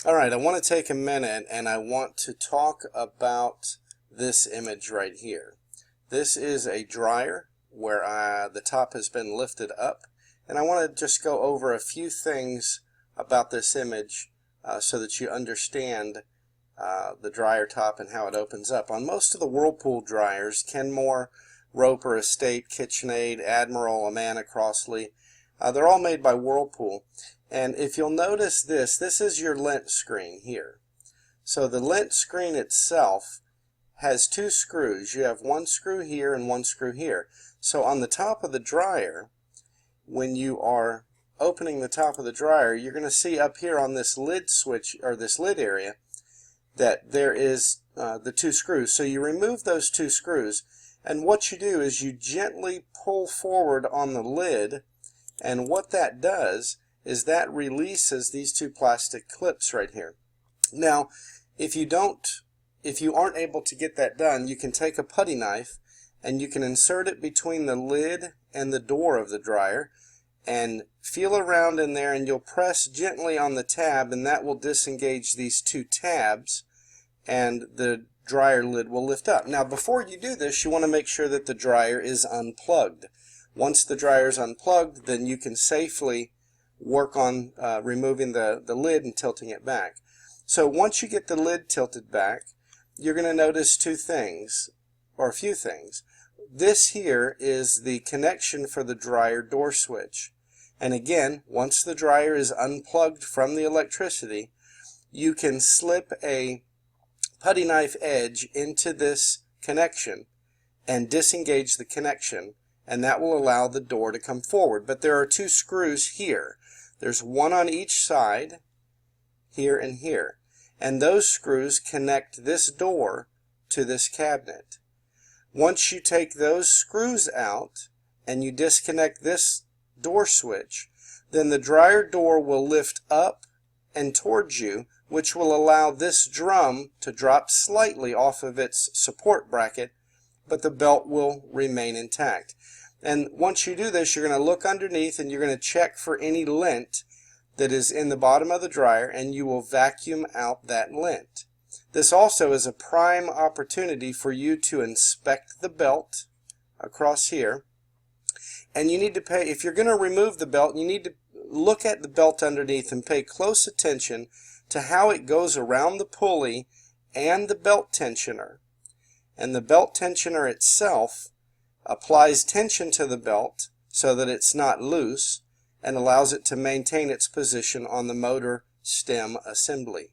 Alright, I want to take a minute and I want to talk about this image right here. This is a dryer where the top has been lifted up, and I want to just go over a few things about this image so that you understand the dryer top and how it opens up. On most of the Whirlpool dryers, Kenmore, Roper, Estate, KitchenAid, Admiral, Amana, Crossley, they're all made by Whirlpool. And if you'll notice this is your lint screen here. So the lint screen itself has two screws. You have one screw here and one screw here. So on the top of the dryer, when you are opening the top of the dryer, you're going to see up here on this lid switch, or this lid area, that there is the two screws. So you remove those two screws, and what you do is you gently pull forward on the lid, and what that does is that releases these two plastic clips right here. Now, if you aren't able to get that done, you can take a putty knife and you can insert it between the lid and the door of the dryer and feel around in there, and you'll press gently on the tab, and that will disengage these two tabs and the dryer lid will lift up. Now, before you do this, you want to make sure that the dryer is unplugged. Once the dryer is unplugged, then you can safely work on removing the lid and tilting it back. So once you get the lid tilted back, you're going to notice two things, or a few things. This here is the connection for the dryer door switch. And again, once the dryer is unplugged from the electricity, you can slip a putty knife edge into this connection and disengage the connection, and that will allow the door to come forward. But there are two screws here. There's one on each side, here and here, and those screws connect this door to this cabinet. Once you take those screws out and you disconnect this door switch, then the dryer door will lift up and towards you, which will allow this drum to drop slightly off of its support bracket, but the belt will remain intact. And once you do this, you're going to look underneath and you're going to check for any lint that is in the bottom of the dryer, and you will vacuum out that lint. This also is a prime opportunity for you to inspect the belt across here. And you need to pay, if you're going to remove the belt, you need to look at the belt underneath and pay close attention to how it goes around the pulley and the belt tensioner. And the belt tensioner itself applies tension to the belt so that it's not loose and allows it to maintain its position on the motor stem assembly.